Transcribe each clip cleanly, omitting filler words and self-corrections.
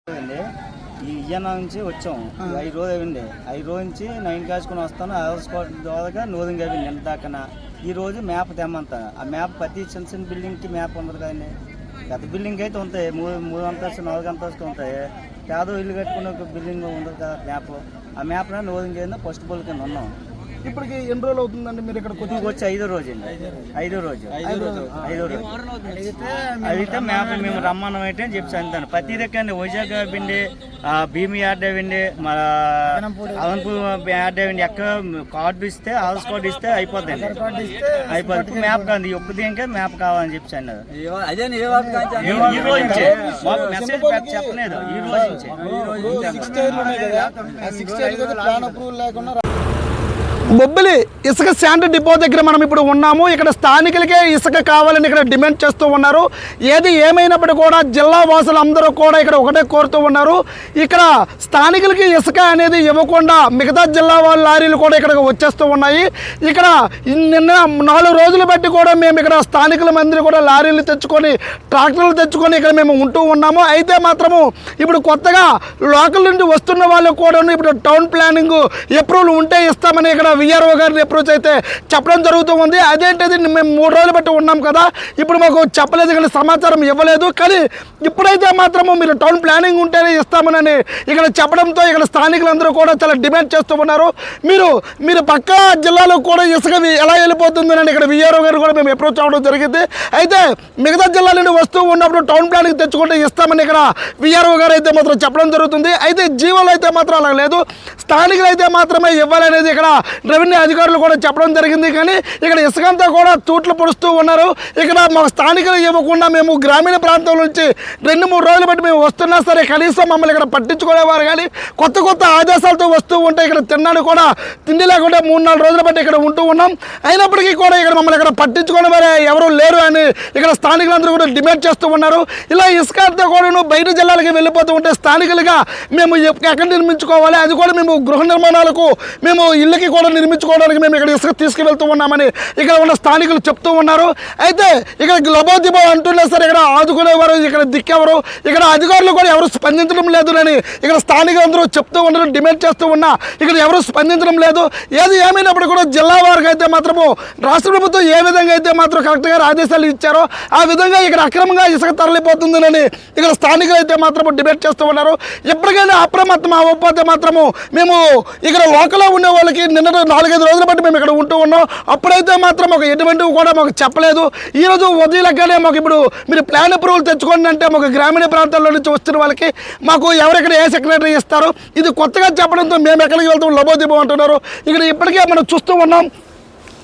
ఈ ఇయ్యన నుంచి వచ్చాము 5 రోజులు అయింది. 5 రోజుల నుంచి 9 కాచుకొని వస్తాను. హౌస్కోట్ ద్వారా నోదింగ్ అయింది నిన్న దాకా. ఈ రోజు మ్యాప్ తెమ్మంతా. ఆ మ్యాప్ ప్రతి చిన్న చిన్న బిల్డింగ్కి మ్యాప్ ఉండదు కానీ పెద్ద బిల్డింగ్ అయితే ఉంటాయి. 3 అంతస్తు 4 అంతస్తు ఉంటాయి. పేదో ఇల్లు కట్టుకునే ఒక బిల్డింగ్ ఉండదు కదా మ్యాప్. ఆ మ్యాప్ నోదింగ్ అయిందో ఫస్ట్ బోల్ కింద ఉన్నాం. ఇప్పటికి ఎన్ని రోజులు అవుతుందండి మీరు ఇక్కడ వచ్చి 5వ రోజు అండి. 5వ రోజు అయితే మ్యాప్ మేము రమ్మనం అయితే చెప్పి చదువుతాను. ప్రతి దగ్గర వైజాగ్ పిండి, భీమి యాడ్ అవ్వండి, మన అలంపూర్ యాడ్ అవ్వండి. ఎక్కడ కార్డు ఇస్తే హౌస్ కార్డు ఇస్తే అయిపోద్దండి. అయిపోతుంది మ్యాప్ కాదు. ఒక్క దీనికే మ్యాప్ కావాలని చెప్పి అన్నారు. ఈ రోజు నుంచే మాకు మెసేజ్ చెప్పలేదు. ఈ రోజు నుంచే బొబ్బిలి ఇసుక శాండ్ డిపో దగ్గర మనం ఇప్పుడు ఉన్నాము. ఇక్కడ స్థానికులకే ఇసుక కావాలని ఇక్కడ డిమాండ్ చేస్తూ ఉన్నారు. ఏది ఏమైనప్పుడు కూడా జిల్లా వాసులు అందరూ కూడా ఇక్కడ ఒకటే కోరుతూ ఉన్నారు. ఇక్కడ స్థానికులకి ఇసుక అనేది ఇవ్వకుండా మిగతా జిల్లా వాళ్ళ లారీలు కూడా ఇక్కడికి వచ్చేస్తూ ఉన్నాయి. ఇక్కడ నిన్న 4 రోజులు బట్టి కూడా మేము ఇక్కడ స్థానికుల మంది కూడా లారీలు తెచ్చుకొని ట్రాక్టర్లు తెచ్చుకొని ఇక్కడ మేము ఉంటూ ఉన్నాము. అయితే మాత్రము ఇప్పుడు కొత్తగా లోకల్ నుండి వస్తున్న వాళ్ళు కూడా ఇప్పుడు టౌన్ ప్లానింగ్ అప్రూవల్ ఉంటే ఇస్తామని ఇక్కడ విఆర్ఓ గారిని అప్రోచ్ అయితే చెప్పడం జరుగుతూ ఉంది. అదేంటిది మేము 3 రోజులు బట్టి ఉన్నాం కదా, ఇప్పుడు మాకు చెప్పలేదు కానీ సమాచారం ఇవ్వలేదు. కానీ ఇప్పుడైతే మాత్రము మీరు టౌన్ ప్లానింగ్ ఉంటేనే ఇస్తామని ఇక్కడ చెప్పడంతో ఇక్కడ స్థానికులందరూ కూడా చాలా డిమాండ్ చేస్తూ ఉన్నారు. మీరు పక్క జిల్లాలో కూడా ఇసుక ఎలా వెళ్ళిపోతుందని ఇక్కడ విఆర్ఓ గారు కూడా మేము అప్రోచ్ అవ్వడం జరిగింది. అయితే మిగతా జిల్లాల నుండి వస్తూ ఉన్నప్పుడు టౌన్ ప్లానింగ్ తెచ్చుకుంటే ఇస్తామని ఇక్కడ విఆర్ఓ గారు అయితే మాత్రం చెప్పడం జరుగుతుంది. అయితే జీవోలు అయితే మాత్రం అలా లేదు, స్థానికులు అయితే మాత్రమే ఇవ్వాలనేది ఇక్కడ రెవెన్యూ అధికారులు కూడా చెప్పడం జరిగింది. కానీ ఇక్కడ ఇసుకంతా కూడా తూట్లు పొడుస్తూ ఉన్నారు. ఇక్కడ మాకు స్థానికులు ఇవ్వకుండా మేము గ్రామీణ ప్రాంతం నుంచి 2-3 రోజులు బట్టి మేము వస్తున్నా సరే కనీసం మమ్మల్ని ఇక్కడ పట్టించుకునేవారు కానీ కొత్త ఆదేశాలతో వస్తూ ఉంటే ఇక్కడ తిన్నాడు కూడా తిండి లేకుండా 3-4 రోజులు బట్టి ఇక్కడ ఉంటూ ఉన్నాం. అయినప్పటికీ కూడా ఇక్కడ మమ్మల్ని ఇక్కడ పట్టించుకునే వారు ఎవరు లేరు అని ఇక్కడ స్థానికులందరూ కూడా డిమాండ్ చేస్తూ ఉన్నారు. ఇలా ఇసుక అంతా కూడా బయట జిల్లాలకి వెళ్ళిపోతూ ఉంటే స్థానికులుగా మేము ఎక్కడ నిర్మించుకోవాలి, అది కూడా మేము గృహ నిర్మాణాలకు మేము ఇళ్ళకి కూడా నిర్మించుకోవడానికి మేము ఇక్కడ ఇసుక తీసుకువెళ్తూ ఉన్నామని ఇక్కడ ఉన్న స్థానికులు చెప్తూ ఉన్నారు. అయితే ఇక్కడ లబోదిబో అంటున్నా సరే ఇక్కడ ఆదుకునేవారు ఇక్కడ దిక్కెవరు, ఇక్కడ అధికారులు కూడా ఎవరు స్పందించడం లేదు అని ఇక్కడ స్థానికులందరూ చెప్తూ ఉన్నారు, డిమాండ్ చేస్తూ ఉన్నా ఇక్కడ ఎవరు స్పందించడం లేదు. ఏది ఏమైనప్పుడు కూడా జిల్లా వారికి అయితే మాత్రము రాష్ట్ర ప్రభుత్వం ఏ విధంగా అయితే మాత్రం కరెక్ట్గా ఆదేశాలు ఇచ్చారో ఆ విధంగా ఇక్కడ అక్రమంగా ఇసుక తరలిపోతుందని ఇక్కడ స్థానికులు అయితే మాత్రము డిమాండ్ చేస్తూ ఉన్నారు. ఎప్పటికైనా అప్రమత్తం అవ్వకపోతే మాత్రము మేము ఇక్కడ లోకల్లో ఉండే వాళ్ళకి నిన్న 4-5 రోజుల బట్టి మేము ఇక్కడ ఉంటూ ఉన్నాం. అప్పుడైతే మాత్రం మాకు ఎటువంటివి కూడా మాకు చెప్పలేదు. ఈరోజు ఉదయలగానే మాకు ఇప్పుడు మీరు ప్లాన్ అప్రూవల్ తెచ్చుకోండి అంటే మాకు గ్రామీణ ప్రాంతాల్లో నుంచి వస్తున్న వాళ్ళకి మాకు ఎవరెక్కడ ఏ సెక్రటరీ ఇస్తారు, ఇది కొత్తగా చెప్పడంతో మేము ఎక్కడికి వెళ్తాం లబోదిబో అంటున్నారు. ఇక్కడ ఇప్పటికే మనం చూస్తూ ఉన్నాం.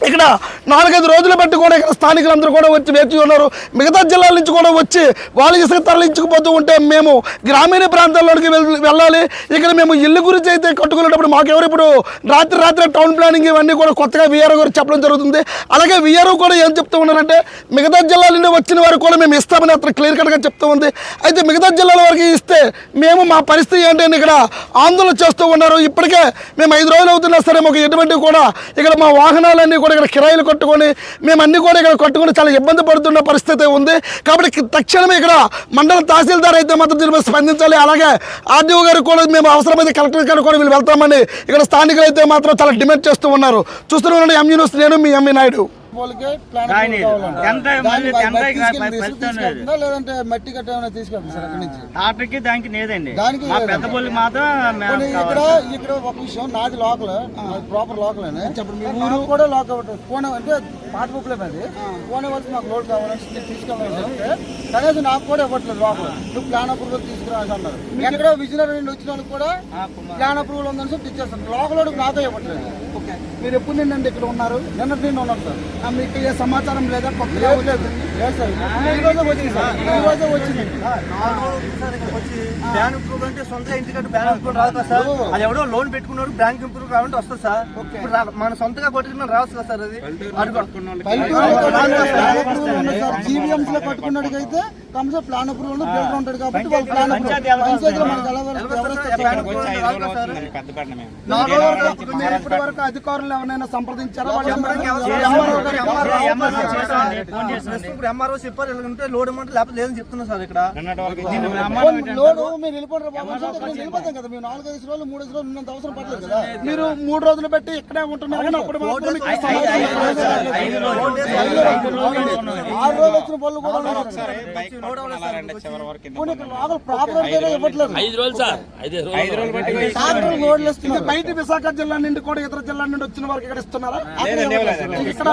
ఇక్కడ 4-5 రోజులు బట్టి కూడా ఇక్కడ స్థానికులందరూ కూడా వచ్చి వేచి ఉన్నారు. మిగతా జిల్లాల నుంచి కూడా వచ్చి వాళ్ళు ఇసుక తరలించుకుపోతూ ఉంటే మేము గ్రామీణ ప్రాంతాల్లోకి వెళ్ళాలి. ఇక్కడ మేము ఇల్లు గురించి అయితే కట్టుకునేటప్పుడు మాకెవరు ఇప్పుడు రాత్రి టౌన్ ప్లానింగ్ ఇవన్నీ కూడా కొత్తగా విఆర్ఓ గారు చెప్పడం జరుగుతుంది. అలాగే విఆర్ఓ కూడా ఏం చెప్తూ ఉన్నారంటే మిగతా జిల్లాల నుండి వచ్చిన వారు కూడా మేము ఇస్తామని అతను క్లియర్ కట్గా చెప్తూ ఉంది. అయితే మిగతా జిల్లాల వరకు ఇస్తే మేము మా పరిస్థితి ఏంటని ఇక్కడ ఆందోళన చేస్తూ ఉన్నారు. ఇప్పటికే మేము 5 రోజులు అవుతున్నా సరే మాకు ఎటువంటి కూడా ఇక్కడ మా వాహనాలన్నీ కూడా ఇక్కడ కిరాయిలు కట్టుకొని మేము అన్ని కూడా ఇక్కడ కట్టుకొని చాలా ఇబ్బంది పడుతున్న పరిస్థితి ఉంది. కాబట్టి తక్షణమే ఇక్కడ మండల తహసీల్దార్ అయితే మాత్రం దీని మీద స్పందించాలి. అలాగే ఆర్డీఓ గారు కూడా మేము అవసరమైతే కలెక్టర్ గారు కూడా వీళ్ళు వెళ్తామని ఇక్కడ స్థానికులు అయితే మాత్రం చాలా డిమాండ్ చేస్తూ ఉన్నారు. చూస్తున్నాను ఎంఈ న్యూస్, నేను మీ ఎంఈ నాయుడు. లేదంటే మట్టి కట్ట ఏమైనా తీసుకెళ్తారు అక్కడి నుంచి ఆటకి దానికి లేదండి. పెద్ద బొల్లి ఇక్కడ ఒక విషయం, నాది లోకల్, ప్రాపర్ లోకల్ అని ఊరు కూడా లోకల్. పోనే అంటే పాత బొప్పులే అది పోనే వరకు మాకు లోడ్ కావాలని తీసుకెళ్ళాలని చెప్తే కనీసం నాకు కూడా ఇవ్వట్లేదు. లోకల్ నువ్వు ప్లాన్ అప్రూవల్ తీసుకురా అన్నారు. ఎక్కడో విజయనగరం నుండి వచ్చిన వాళ్ళకి కూడా ప్లాన్ అప్రూవల్ ఉందని చెప్పి ఇచ్చేస్తాను. లోకల్ నాతో ఇవ్వట్లేదు. ఓకే, మీరు ఎప్పుడు నిండి ఇక్కడ ఉన్నారు? నిన్నటి నుండి ఉన్నారు సార్. మీకు ఏ సమాచారం లేదా? కొత్తగా లేదు సార్. ఈ రోజే వచ్చింది సార్. ఈ రోజే వచ్చింది. బ్యాంక్ ఇంప్రూవ్ అంటే సొంత ఇంటికంటే బ్యాంక్ ఇంప్రూవ్ రాదు కదా సార్. అది ఎవడో లోన్ పెట్టుకున్నాడు బ్యాంక్ ఇంప్రూవ్ రావాలంటే వస్తుంది సార్. ఇప్పుడు మన సొంతగా కొట్టుకున్నా రావచ్చు కదా సార్. అది జీవీఎంస్ లో కట్టుకున్నాడు అయితే ప్లాన్ అప్రూవల్ ఉంటాడు కాబట్టి పంచాయతీలో మనకు ఎలా మీరు ఇప్పటి వరకు అధికారులు ఎవరైనా సంప్రదించారా? ఇప్పుడు ఎంఆర్ఓ చెప్పారు వెళ్ళుంటే లోడ్ అమౌంట్ లేకపోతే లేదని చెప్తున్నా సార్ ఇక్కడ లోడ్ మీరు వెళ్ళిపోతాం కదా, మేము 4-5 రోజులు 3 రోజులు ఉన్నంత అవసరం పడలేదు కదా. మీరు 3 రోజులు పెట్టి ఇక్కడే ఉంటున్నారు కానీ అప్పుడు మాత్రం మీకు 6 రోజులు వచ్చిన పనులు కూడా బయట విశాఖ జిల్లా నుండి కూడా ఇతర జిల్లా నుండి వచ్చిన వారికి ఇక్కడ ఇస్తున్నారా? ఇక్కడ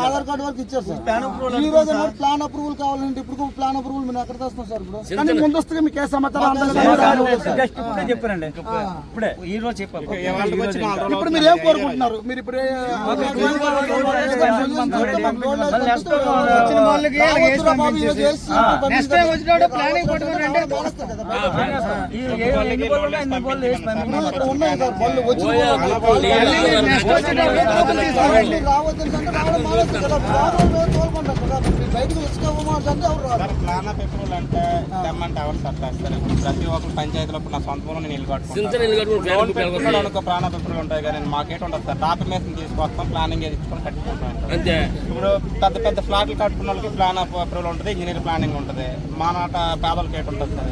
ఆధార్ కార్డు వరకు ఇచ్చారు సార్. ఈ రోజు ప్లాన్ అప్రూవల్ కావాలంటే ఇప్పుడు ప్లాన్ అప్రూవల్ మేము ఎక్కడ తెస్తున్నాం సార్? ఇప్పుడు కానీ ముందస్తుగా మీకు ఏ సమాచారం చెప్పారండి ఇప్పుడే ఈ రోజు చెప్పారు. ఇప్పుడు మీరు ఏం కోరుకుంటున్నారు? మీరు ఇప్పుడు ప్లాన్ ఆఫ్ అప్రూవల్ అంటే తెమ్మంటే ఎవరు సార్ తెస్తారు? ప్రతి ఒక్కరు పంచాయతీలో నా సొంత ఊళ్ళో నీళ్ళు కట్టుకుంటాను అనుకో ప్లాన్ ఆఫ్ అప్రూవల్ ఉంటాయి కానీ మాకేట్ ఉండదు సార్. డాక్యుమెంట్స్ తీసుకొస్తాం, ప్లానింగ్ తీసుకొని కట్టుకుంటాం. ఇప్పుడు పెద్ద పెద్ద ఫ్లాట్లు కట్టుకున్న వాళ్ళకి ప్లాన్ ఆఫ్ అప్రూవల్ ఉంటుంది, ఇంజనీర్ ప్లానింగ్ ఉంటుంది. మా నాట పేదలకి ఏటి ఉంటుంది సార్.